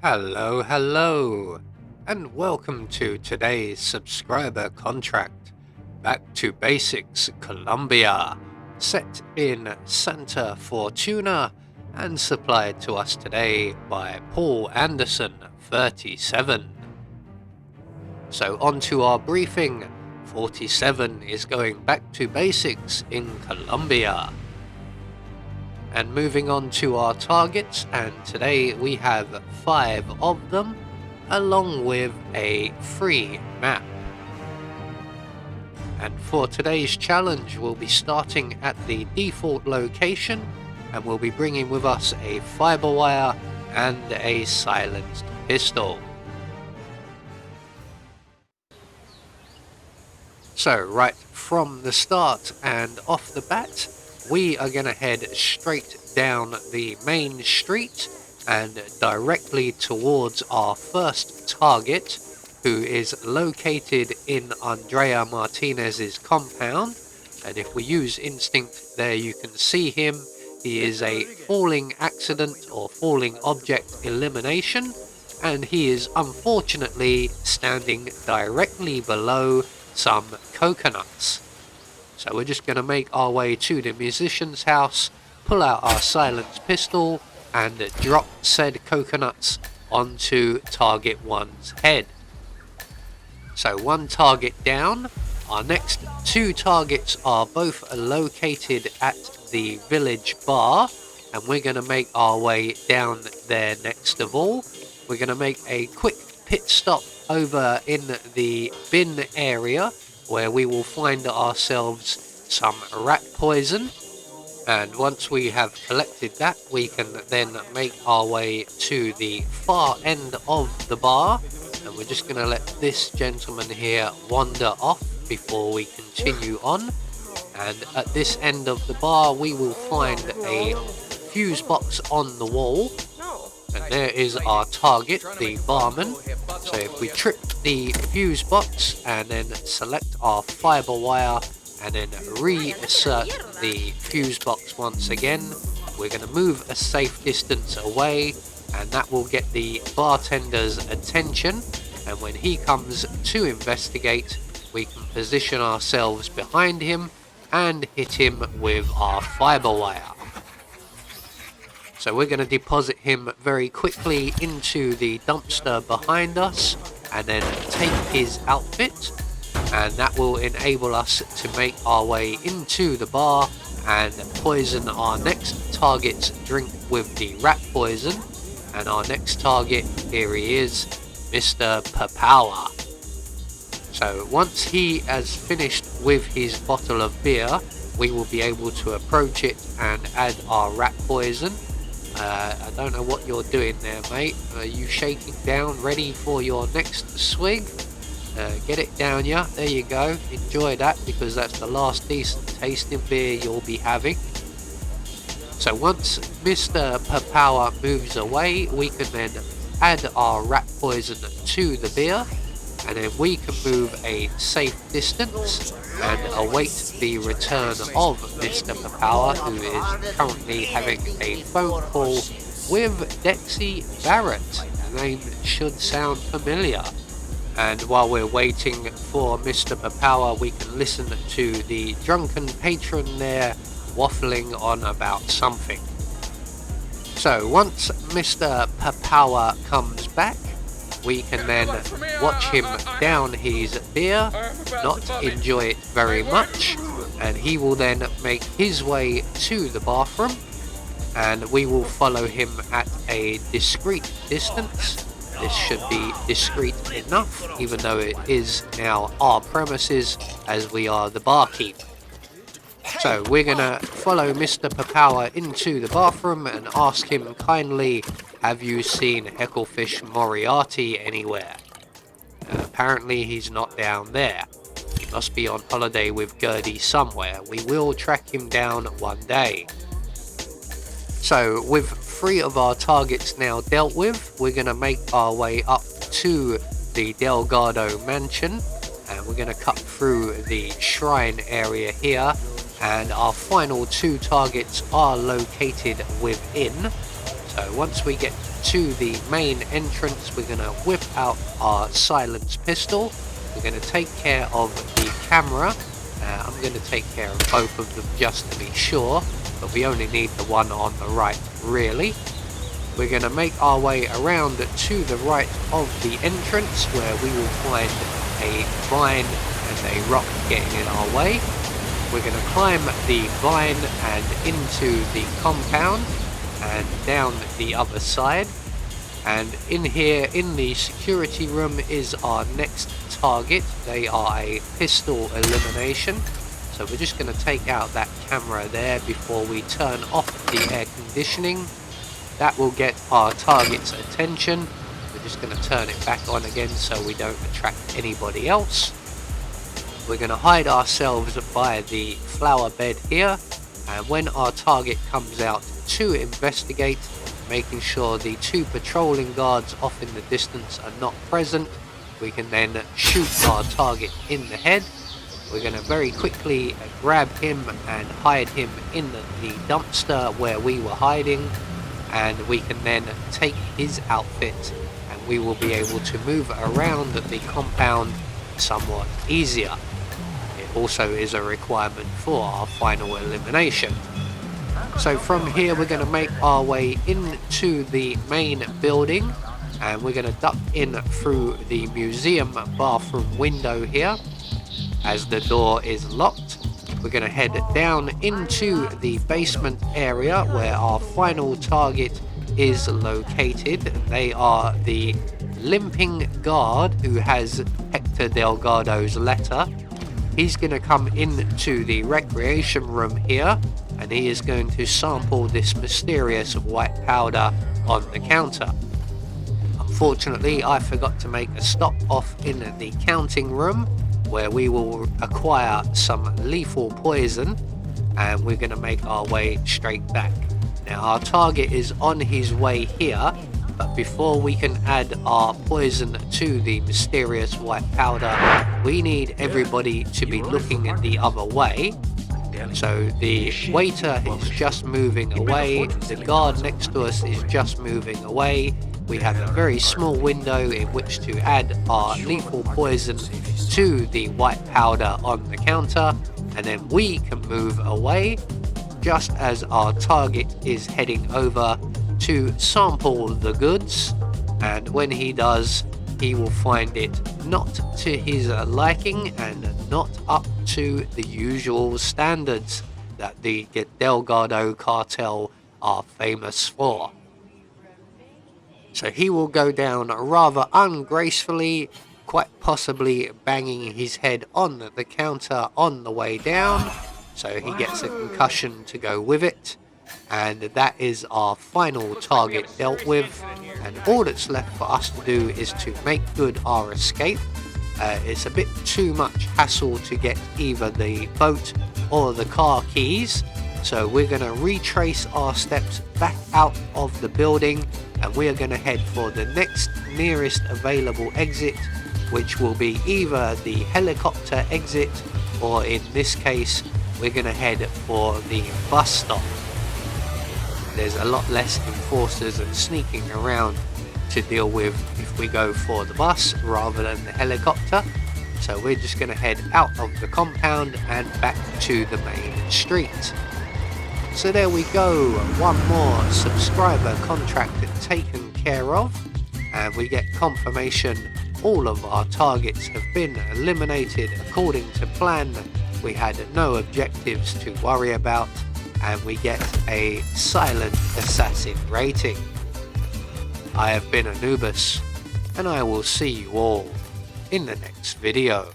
Hello, and welcome to today's subscriber contract. Back to Basics Colombia, set in Santa Fortuna, and supplied to us today by Paul Anderson, 37. So on to our briefing. 47 is going back to basics in Colombia. And moving on to our targets, and today we have 5 of them, along with a free map. And for today's challenge, we'll be starting at the default location, and we'll be bringing with us a fiber wire and a silenced pistol. So right from the start and off the bat, we are going to head straight down the main street and directly towards our first target, who is located in Andrea Martinez's compound. And if we use instinct there, you can see him. He is a falling accident or falling object elimination, and he is unfortunately standing directly below some coconuts. So we're just going to make our way to the musician's house, pull out our silenced pistol, and drop said coconuts onto target 1's head. So 1 target down. Our next 2 targets are both located at the village bar, and we're going to make our way down there next of all. We're going to make a quick pit stop over in the bin area, where we will find ourselves some rat poison, and once we have collected that, we can then make our way to the far end of the bar, and we're just going to let this gentleman here wander off before we continue on. And at this end of the bar, we will find a fuse box on the wall, and there is our target, the barman. So if we trip the fuse box and then select our fiber wire and then reinsert the fuse box once again, we're going to move a safe distance away, and that will get the bartender's attention. And when he comes to investigate, we can position ourselves behind him and hit him with our fiber wire. So we're going to deposit him very quickly into the dumpster behind us and then take his outfit, and that will enable us to make our way into the bar and poison our next target's drink with the rat poison. And our next target, here he is, Mr. Papawa. So once he has finished with his bottle of beer, we will be able to approach it and add our rat poison. I don't know what you're doing there, mate. Are you shaking down, ready for your next swig? Get it down, yeah. There you go. Enjoy that, because that's the last decent tasting beer you'll be having. So once Mr. Papawa moves away, we can then add our rat poison to the beer, and then we can move a safe distance and await the return of Mr. Papawa, who is currently having a phone call with Dexy Barrett. The name should sound familiar. And while we're waiting for Mr. Papawa, we can listen to the drunken patron there waffling on about something. So once Mr. Papawa comes back, we can then watch him down his beer, not enjoy it very much, and he will then make his way to the bathroom, and we will follow him at a discreet distance. This should be discreet enough, even though it is now our premises, as we are the barkeep. So we're going to follow Mr. Papawa into the bathroom and ask him kindly, have you seen Hecklefish Moriarty anywhere? Apparently he's not down there. He must be on holiday with Gertie somewhere. We will track him down one day. So with 3 of our targets now dealt with, we're going to make our way up to the Delgado mansion, and we're going to cut through the shrine area here, and our final 2 targets are located within. So once we get to the main entrance, we're going to whip out our silenced pistol. We're going to take care of the camera. I'm going to take care of both of them just to be sure, but we only need the one on the right really. We're going to make our way around to the right of the entrance, where we will find a vine and a rock getting in our way. We're going to climb the vine and into the compound and down the other side. And in here, in the security room, is our next target. They are a pistol elimination. So we're just going to take out that camera there before we turn off the air conditioning. That will get our target's attention. We're just going to turn it back on again so we don't attract anybody else. We're going to hide ourselves by the flower bed here, and when our target comes out to investigate, making sure the two patrolling guards off in the distance are not present, we can then shoot our target in the head. We're going to very quickly grab him and hide him in the dumpster where we were hiding, and we can then take his outfit and we will be able to move around the compound somewhat easier. It also is a requirement for our final elimination. So from here we're going to make our way into the main building, and we're going to duck in through the museum bathroom window here. As the door is locked, we're going to head down into the basement area where our final target is located. They are the limping guard who has Hector Delgado's letter. He's going to come into the recreation room here, and he is going to sample this mysterious white powder on the counter. Unfortunately, I forgot to make a stop off in the counting room, where we will acquire some lethal poison, and we're going to make our way straight back. Now our target is on his way here, but before we can add our poison to the mysterious white powder, we need everybody to be looking the other way. So the waiter is just moving away, the guard next to us is just moving away. We have a very small window in which to add our lethal poison to the white powder on the counter, and then we can move away just as our target is heading over to sample the goods. And when he does, he will find it not to his liking and not up to the usual standards that the Delgado cartel are famous for. So he will go down rather ungracefully, quite possibly banging his head on the counter on the way down, so he gets a concussion to go with it. And that is our final target dealt with, and all that's left for us to do is to make good our escape. It's a bit too much hassle to get either the boat or the car keys, so we're going to retrace our steps back out of the building, and we are going to head for the next nearest available exit, which will be either the helicopter exit, or in this case we're going to head for the bus stop. There's a lot less enforcers and sneaking around to deal with if we go for the bus rather than the helicopter, so we're just going to head out of the compound and back to the main street. So there we go, one more subscriber contract taken care of, and we get confirmation all of our targets have been eliminated according to plan. We had no objectives to worry about, and we get a silent assassin rating. I have been Anubis, and I will see you all in the next video.